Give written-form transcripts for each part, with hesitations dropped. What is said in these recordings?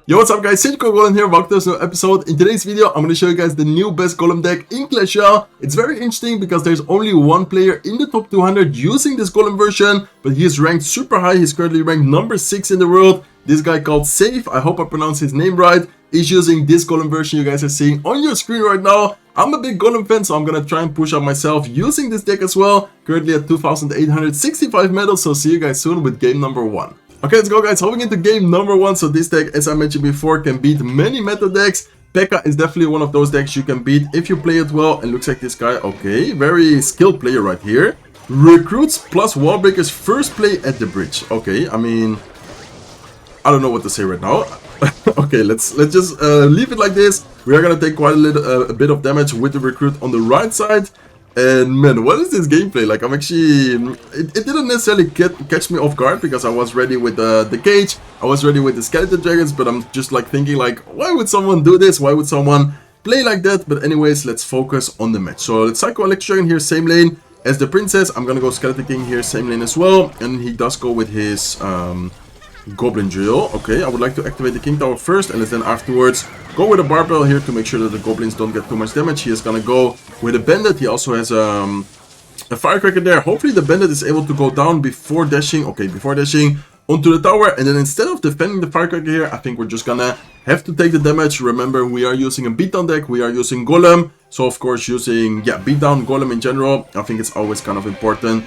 Yo, what's up guys, Golem here, welcome to this new episode. In today's video, I'm going to show you guys the new best Golem deck in Clash Royale. It's very interesting because there's only one player in the top 200 using this Golem version, but he is ranked super high. He's currently ranked number 6 in the world. This guy called Safe, I hope I pronounced his name right, is using this Golem version you guys are seeing on your screen right now. I'm a big Golem fan, so I'm going to try and push up myself using this deck as well. Currently at 2,865 medals, so see you guys soon with game number 1. Okay, let's go guys, hopping into game number 1. So this deck, as I mentioned before, can beat many meta decks. P.E.K.K.A is definitely one of those decks you can beat if you play it well. And looks like this guy, okay, very skilled player right here. Recruits plus wall breakers first play at the bridge. Okay, I mean, I don't know what to say right now. Okay, let's just leave it like this. We are gonna take quite a bit of damage with the recruit on the right side. And man, what is this gameplay? Like, I'm actually... It didn't necessarily catch me off guard because I was ready with the cage. I was ready with the skeleton dragons, but I'm just like thinking like, why would someone do this? Why would someone play like that? But anyways, let's focus on the match. So let's Psycho Electro Dragon here, same lane as the princess. I'm gonna go Skeleton King here, same lane as well. And he does go with his... Goblin drill. Okay, I would like to activate the King Tower first, and let's then afterwards go with a barbell here to make sure that the goblins don't get too much damage. He is gonna go with a bandit. He also has a firecracker there. Hopefully the bandit is able to go down before dashing. Okay, before dashing onto the tower, and then instead of defending the firecracker here, I think we're just gonna have to take the damage. Remember, we are using a beatdown deck. We are using Golem, so of course using beatdown Golem in general, I think it's always kind of important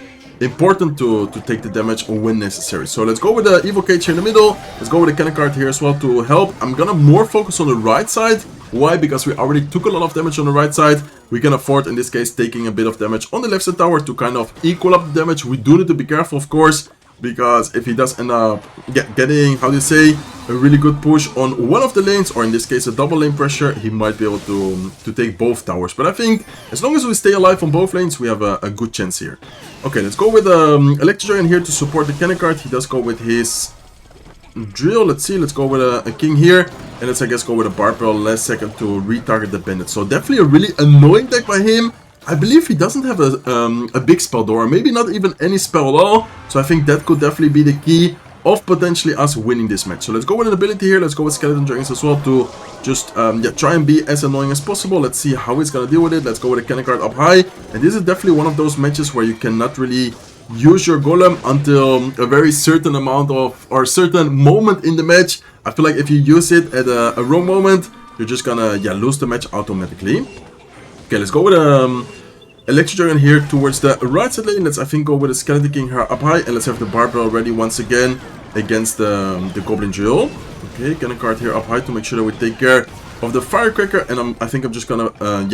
to take the damage when necessary. So let's go with the Evo Cage here in the middle. Let's go with the cannon card here as well to help. I'm gonna more focus on the right side. Why? Because we already took a lot of damage on the right side. We can afford, in this case, taking a bit of damage on the left side tower to kind of equal up the damage. We do need to be careful, of course, because if he does end up getting, how do you say, a really good push on one of the lanes, or in this case a double lane pressure, he might be able to take both towers. But I think as long as we stay alive on both lanes, we have a good chance here. Okay, let's go with Electro Dragon here to support the cannon card. He does go with his drill. Let's see, let's go with a king here, and let's I guess go with a barbell last second to retarget the bandit. So definitely a really annoying deck by him. I believe he doesn't have a big spell door, maybe not even any spell at all. So I think that could definitely be the key of potentially us winning this match. So let's go with an ability here. Let's go with Skeleton Dragons as well to just try and be as annoying as possible. Let's see how he's gonna deal with it. Let's go with a cannon card up high. And this is definitely one of those matches where you cannot really use your Golem until a very certain amount of, or certain moment in the match. I feel like if you use it at a wrong moment, you're just gonna lose the match automatically. Okay, let's go with Electro Dragon here towards the right side lane. Let's, I think, go with a Skeleton King here up high, and let's have the barbell ready once again against the Goblin drill. Okay, cannon card here up high to make sure that we take care of the firecracker, and I think I'm just gonna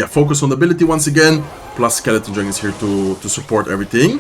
focus on the ability once again, plus Skeleton Dragons here to support everything.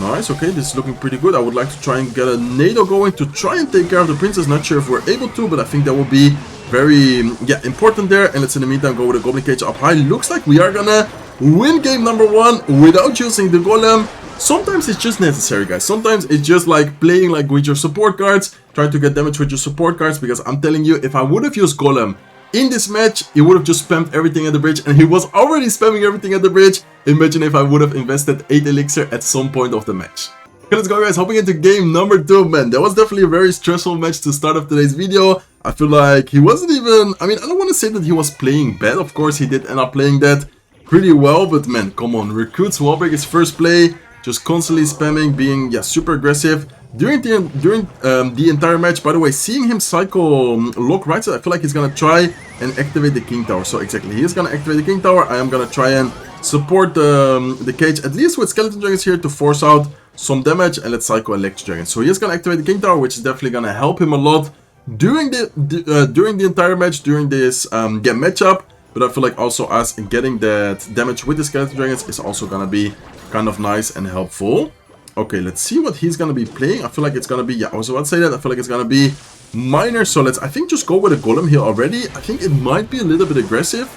Nice. Okay, this is looking pretty good. I would like to try and get a NATO going to try and take care of the princess. Not sure if we're able to, but I think that will be very important there. And let's in the meantime go with a Goblin Cage up high. Looks like we are gonna win game number 1 without using the Golem. Sometimes it's just necessary, guys. Sometimes it's just like playing like with your support cards, trying to get damage with your support cards, because I'm telling you, if I would have used Golem in this match, he would have just spammed everything at the bridge, and he was already spamming everything at the bridge. Imagine if I would have invested 8 elixir at some point of the match. Okay, let's go guys, hopping into game number 2, man. That was definitely a very stressful match to start off today's video. I feel like he wasn't even, I mean, I don't want to say that he was playing bad. Of course, he did end up playing that pretty well, but man, come on. Recruits wallbreak his first play, just constantly spamming, being super aggressive during the entire match. By the way, seeing him cycle lock right side, I feel like he's gonna try and activate the King Tower. So exactly, he is gonna activate the King Tower. I am gonna try and support the cage, at least with Skeleton Dragons here to force out some damage, and let's Psycho Electro Dragon. So he is gonna activate the King Tower, which is definitely gonna help him a lot during the entire match, during this matchup. But I feel like also us getting that damage with the Skeleton Dragons is also gonna be kind of nice and helpful. Okay, let's see what he's gonna be playing. I feel like it's gonna be, I was about to say that, I feel like it's gonna be minor. So let's, I think, just go with a Golem here already. I think it might be a little bit aggressive,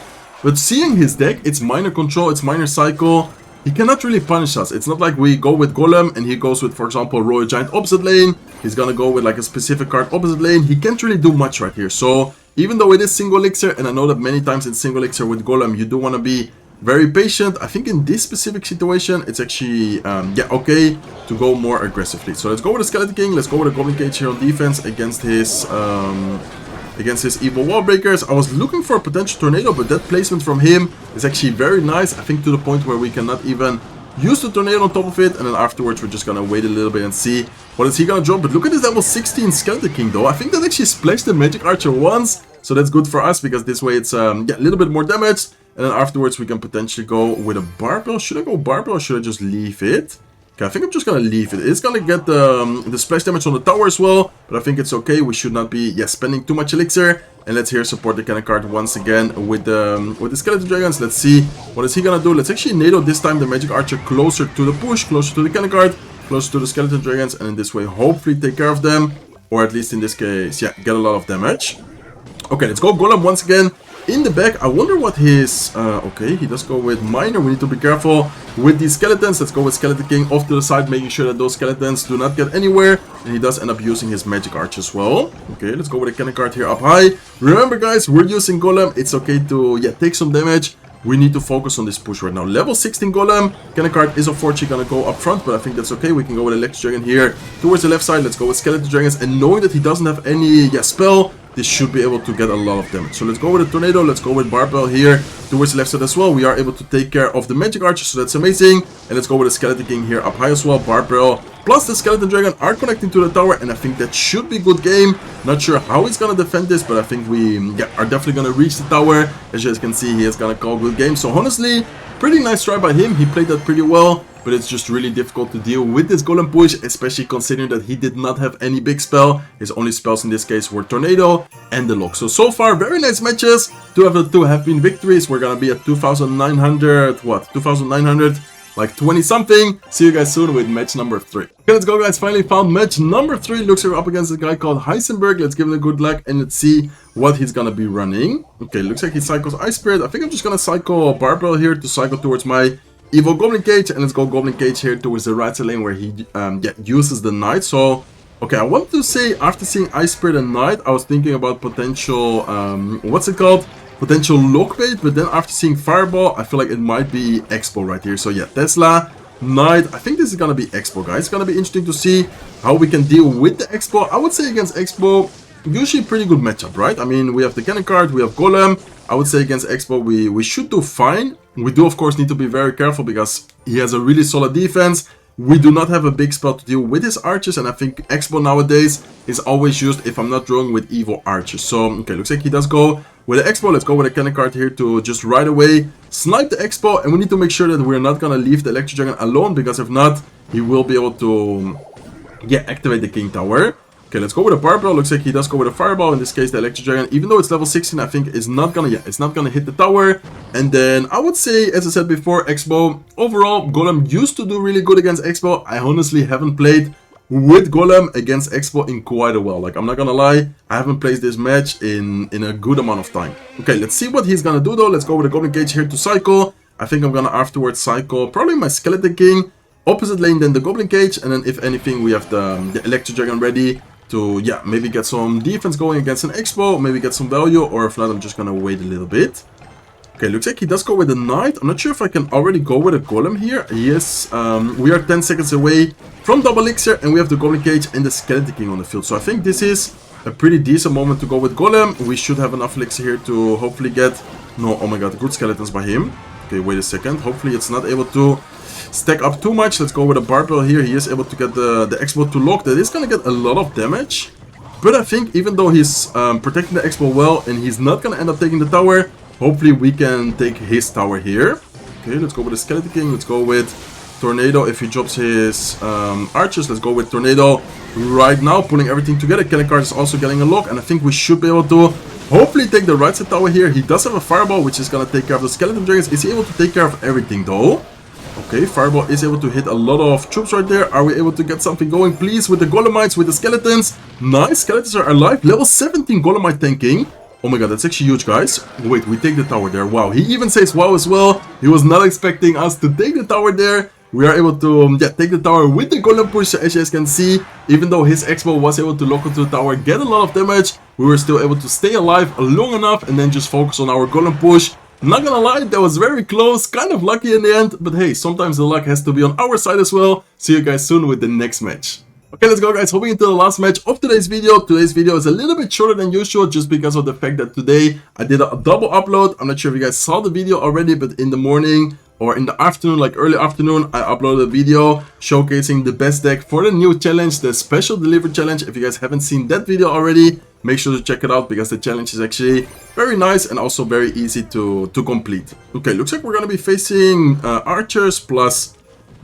but seeing his deck, it's minor control, it's minor cycle. He cannot really punish us. It's not like we go with Golem and he goes with, for example, Royal Giant opposite lane. He's gonna go with like a specific card opposite lane. He can't really do much right here. So even though it is single elixir, and I know that many times in single elixir with Golem, you do want to be very patient. I think in this specific situation, it's actually, okay to go more aggressively. So let's go with the Skeleton King. Let's go with a Goblin Cage here on defense against his against his evil wall breakers. I was looking for a potential tornado, but that placement from him is actually very nice. I think to the point where we cannot even use the tornado on top of it, and then afterwards we're just gonna wait a little bit and see what is he gonna drop. But look at this level 16 Skeleton King though. I think that actually splashed the Magic Archer once, so that's good for us because this way it's yeah, a little bit more damage. And then afterwards we can potentially go with a barbell. Should I go barbell or should I just leave it? Okay, I think I'm just gonna leave it. It's gonna get the splash damage on the tower as well, but I think it's okay. We should not be spending too much elixir. And let's here support the cannon card once again with the skeleton dragons. Let's see what is he gonna do. Let's actually NATO this time the Magic Archer closer to the push, closer to the cannon card, closer to the skeleton dragons, and in this way hopefully take care of them, or at least in this case, yeah, get a lot of damage. Okay, let's go Golem once again. In the back, I wonder what his... okay, he does go with Miner. We need to be careful with these skeletons. Let's go with Skeleton King off to the side, making sure that those skeletons do not get anywhere. And he does end up using his Magic Arch as well. Okay, let's go with a cannon card here up high. Remember, guys, we're using Golem. It's okay to, yeah, take some damage. We need to focus on this push right now. Level 16 Golem. Cannon card is unfortunately going to go up front, but I think that's okay. We can go with Electric Dragon here towards the left side. Let's go with Skeleton Dragons. And knowing that he doesn't have any, yeah, spell, this should be able to get a lot of damage. So let's go with a tornado. Let's go with barbell here towards the left side as well. We are able to take care of the Magic Archer, so that's amazing. And let's go with a Skeleton King here up high as well. Barbell plus the Skeleton Dragon are connecting to the tower, and I think that should be a good game. Not sure how he's gonna defend this, but I think we are definitely gonna reach the tower. As you guys can see, he is gonna call a good game. So honestly, pretty nice try by him. He played that pretty well. But it's just really difficult to deal with this Golem push, especially considering that he did not have any big spell. His only spells in this case were Tornado and the Lock. So far, very nice matches. Two of the two have been victories. We're gonna be at 2,900, what? 2,900, like 20 something. See you guys soon with match number 3. Okay, let's go guys. Finally found match number 3. Looks like we're up against a guy called Heisenberg. Let's give him a good luck and let's see what he's gonna be running. Okay, looks like he cycles Ice Spirit. I think I'm just gonna cycle Barbell here to cycle towards my Evil Goblin Cage, and let's go Goblin Cage here towards the right side lane where he uses the Knight. So, okay, I want to say after seeing Ice Spirit and Knight, I was thinking about potential, what's it called? Potential Lockbait, but then after seeing Fireball, I feel like it might be Expo right here. So yeah, Tesla, Knight, I think this is gonna be Expo, guys. It's gonna be interesting to see how we can deal with the Expo. I would say against Expo, usually pretty good matchup, right? I mean, we have the cannon card, we have Golem. I would say against Expo, we should do fine. We do, of course, need to be very careful because he has a really solid defense. We do not have a big spell to deal with his archers, and I think Expo nowadays is always used, if I'm not wrong, with evil archers. So, okay, looks like he does go with the Expo. Let's go with a cannon card here to just right away snipe the Expo, and we need to make sure that we're not gonna leave the Electric Dragon alone, because if not, he will be able to, yeah, activate the King Tower. Okay, let's go with a Barbell. Looks like he does go with a Fireball. In this case, the Electric Dragon, even though it's level 16, I think is not gonna, it's not gonna hit the tower. And then I would say, as I said before, Expo, overall, Golem used to do really good against Expo. I honestly haven't played with Golem against Expo in quite a while. Like, I'm not gonna lie, I haven't played this match in a good amount of time. Okay, let's see what he's gonna do though. Let's go with a Goblin Cage here to cycle. I think I'm gonna afterwards cycle probably my Skeleton King. Opposite lane then the Goblin Cage, and then if anything, we have the Electric Dragon ready to, yeah, maybe get some defense going against an Expo, maybe get some value, or if not, I'm just gonna wait a little bit. Okay, looks like he does go with the Knight. I'm not sure if I can already go with a Golem here. Yes, we are 10 seconds away from double elixir, and we have the Goblin Cage and the Skeleton King on the field. So I think this is a pretty decent moment to go with Golem. We should have enough elixir here to hopefully get, no, oh my god, good skeletons by him. Okay, wait a second. Hopefully it's not able to stack up too much. Let's go with a Barbell here. He is able to get the Expo to lock. That is going to get a lot of damage. But I think even though he's protecting the Expo well and he's not going to end up taking the tower, hopefully we can take his tower here. Okay, let's go with the Skeleton King. Let's go with Tornado if he drops his archers. Let's go with Tornado right now, pulling everything together. Cannon card is also getting a lock, and I think we should be able to hopefully take the right side tower here. He does have a Fireball, which is going to take care of the Skeleton Dragons. Is he able to take care of everything though? Okay, Fireball is able to hit a lot of troops right there. Are we able to get something going, please, with the Golemites, with the Skeletons? Nice, Skeletons are alive. Level 17 Golemite tanking. Oh my god, that's actually huge, guys. Wait, we take the tower there. Wow, he even says wow as well. He was not expecting us to take the tower there. We are able to take the tower with the Golem push. As you guys can see, even though his Expo was able to lock onto the tower, get a lot of damage, we were still able to stay alive long enough and then just focus on our Golem push. Not gonna lie, that was very close, kind of lucky in the end, but hey, sometimes the luck has to be on our side as well. See you guys soon with the next match. Okay, let's go, guys. Hopping into the last match of today's video. Today's video is a little bit shorter than usual just because of the fact that today I did a double upload. I'm not sure if you guys saw the video already, but in the morning or in the afternoon, like early afternoon, I uploaded a video showcasing the best deck for the new challenge, the special delivery challenge. If you guys haven't seen that video already, make sure to check it out because the challenge is actually very nice and also very easy to complete. Okay, looks like we're going to be facing archers plus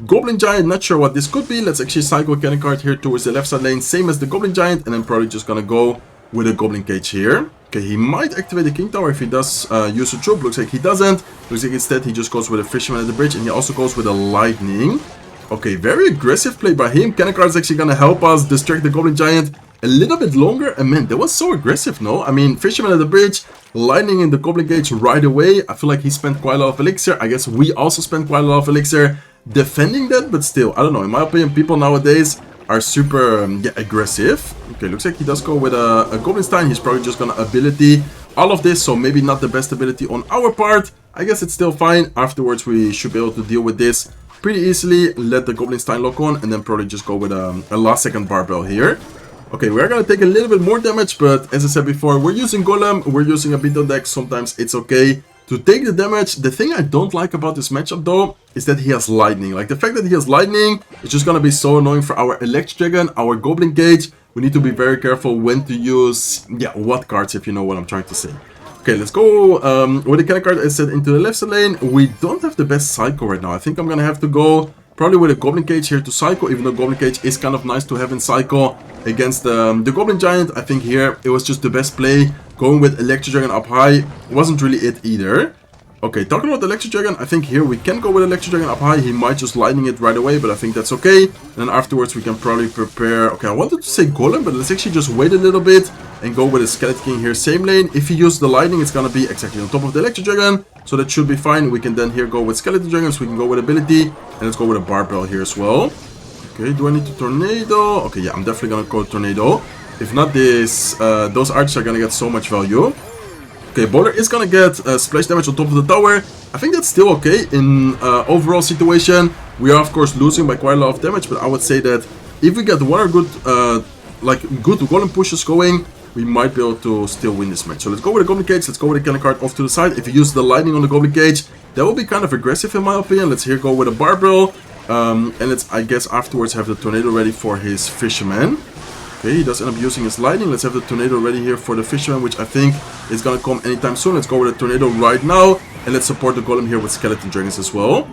Goblin Giant. Not sure what this could be. Let's actually cycle a cannon card here towards the left side lane, same as the Goblin Giant, and then probably just gonna go with a Goblin Cage here. Okay, he might activate the King Tower if he does use a troop. Looks like he doesn't. Looks like instead he just goes with a Fisherman at the bridge, and he also goes with a Lightning. Okay, very aggressive play by him. Cannon card is actually gonna help us distract the Goblin Giant a little bit longer. And man, that was so aggressive, no? I mean, Fisherman at the bridge, Lightning in the Goblin Cage right away. I feel like he spent quite a lot of elixir. I guess we also spent quite a lot of elixir defending that, but still, I don't know. In my opinion, people nowadays are super aggressive. Okay, looks like he does go with a Goblin Stein. He's probably just gonna ability all of this, so maybe not the best ability on our part. I guess it's still fine. Afterwards, we should be able to deal with this pretty easily. Let the Goblin Stein lock on, and then probably just go with a last second barbell here. Okay, we're gonna take a little bit more damage, but as I said before, we're using Golem, we're using a Beetle deck. Sometimes it's okay to take the damage. The thing I don't like about this matchup though is that he has Lightning. Like the fact that he has Lightning is just gonna be so annoying for our Electric Dragon, our Goblin Cage. We need to be very careful when to use, what cards, if you know what I'm trying to say. Okay, let's go with the cannon card as said into the left side lane. We don't have the best cycle right now. I think I'm gonna have to go probably with a Goblin Cage here to cycle, even though Goblin Cage is kind of nice to have in cycle against the Goblin Giant. I think here it was just the best play. Going with Electric Dragon up high wasn't really it either. Okay, talking about Electric Dragon, I think here we can go with Electric Dragon up high. He might just Lightning it right away, but I think that's okay. And then afterwards we can probably prepare. Okay, I wanted to say Golem, but let's actually just wait a little bit and go with a Skeleton King here, same lane. If he uses the Lightning, it's gonna be exactly on top of the Electric Dragon, so that should be fine. We can then here go with Skeleton Dragon, so we can go with ability, and let's go with a Barbell here as well. Okay, do I need to Tornado? Okay, yeah, I'm definitely gonna go Tornado. If not this, those archers are gonna get so much value. Okay, Bowler is gonna get splash damage on top of the tower. I think that's still okay in overall situation. We are of course losing by quite a lot of damage, but I would say that if we get one or good, good Golem pushes going, we might be able to still win this match. So let's go with a Goblin Cage. Let's go with a cannon card off to the side. If you use the Lightning on the Goblin Cage, that will be kind of aggressive in my opinion. Let's here go with a Barbell. And let's, I guess, afterwards have the Tornado ready for his Fisherman. Okay, he does end up using his Lightning. Let's have the Tornado ready here for the Fisherman, which I think is gonna come anytime soon. Let's go with a Tornado right now, and let's support the Golem here with Skeleton Dragons as well.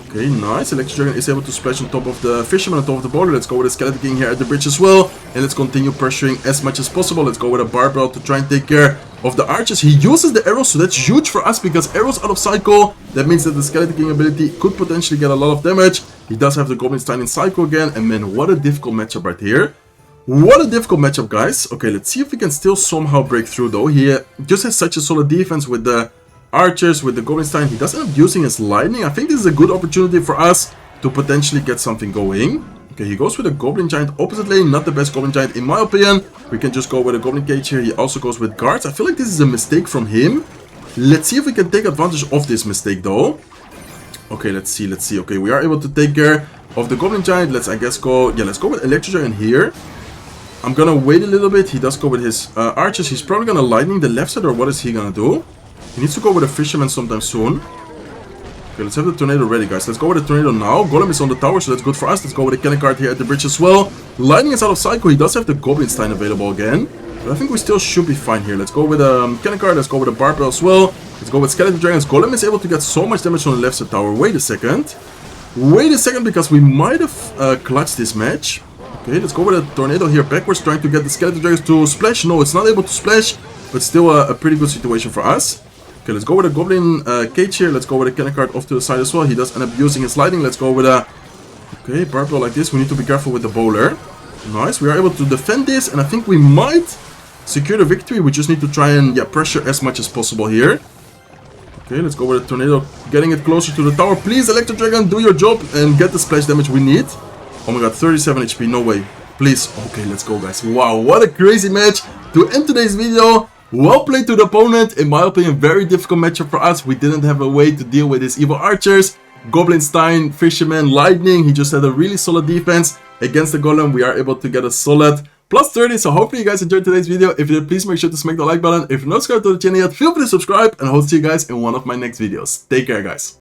Okay, nice. Electric Dragon is able to splash on top of the Fisherman, on top of the Bowler. Let's go with a Skeleton King here at the bridge as well, and let's continue pressuring as much as possible. Let's go with a Barbell to try and take care of the archers. He uses the arrows, so that's huge for us because arrows out of cycle. That means that the Skeleton King ability could potentially get a lot of damage. He does have the Goblin Stein in cycle again, and man, what a difficult matchup right here. What a difficult matchup, guys. Okay, let's see if we can still somehow break through, though. He just has such a solid defense with the archers, with the Goblin Stein. He does end up using his Lightning. I think this is a good opportunity for us to potentially get something going. Okay, he goes with a Goblin Giant opposite lane. Not the best Goblin Giant, in my opinion. We can just go with a Goblin Cage here. He also goes with guards. I feel like this is a mistake from him. Let's see if we can take advantage of this mistake, though. Okay, let's see. Okay, we are able to take care of the Goblin Giant. Let's, I guess, go... Yeah, let's go with Electric Dragon here. I'm gonna wait a little bit. He does go with his archers. He's probably gonna Lightning the left side, or what is he gonna do? He needs to go with a Fisherman sometime soon. Okay, let's have the Tornado ready, guys. Let's go with the Tornado now. Golem is on the tower, so that's good for us. Let's go with a cannon card here at the bridge as well. Lightning is out of cycle. He does have the Goblin Stein available again, but I think we still should be fine here. Let's go with a cannon card. Let's go with a Barbell as well. Let's go with Skeleton Dragons. Golem is able to get so much damage on the left side tower. Wait a second, because we might have clutched this match. Okay, let's go with a Tornado here backwards, trying to get the Skeleton Dragons to splash. No, it's not able to splash, but still a pretty good situation for us. Okay, let's go with a Goblin Cage here. Let's go with a cannon card off to the side as well. He does end up using his Lightning. Let's go with a... Okay, Barbell like this. We need to be careful with the Bowler. Nice, we are able to defend this, and I think we might secure the victory. We just need to try and, pressure as much as possible here. Okay, let's go with a Tornado, getting it closer to the tower. Please, Electric Dragon, do your job and get the splash damage we need. Oh my god, 37 HP, no way. Please. Okay, let's go, guys. Wow, what a crazy match to end today's video. Well played to the opponent. In my opinion, very difficult matchup for us. We didn't have a way to deal with his evil archers. Goblin, Stein, Fisherman, Lightning. He just had a really solid defense. Against the Golem, we are able to get a solid plus 30. So hopefully you guys enjoyed today's video. If you did, please make sure to smack the like button. If you're not subscribed to the channel yet, feel free to subscribe, and I hope to see you guys in one of my next videos. Take care, guys.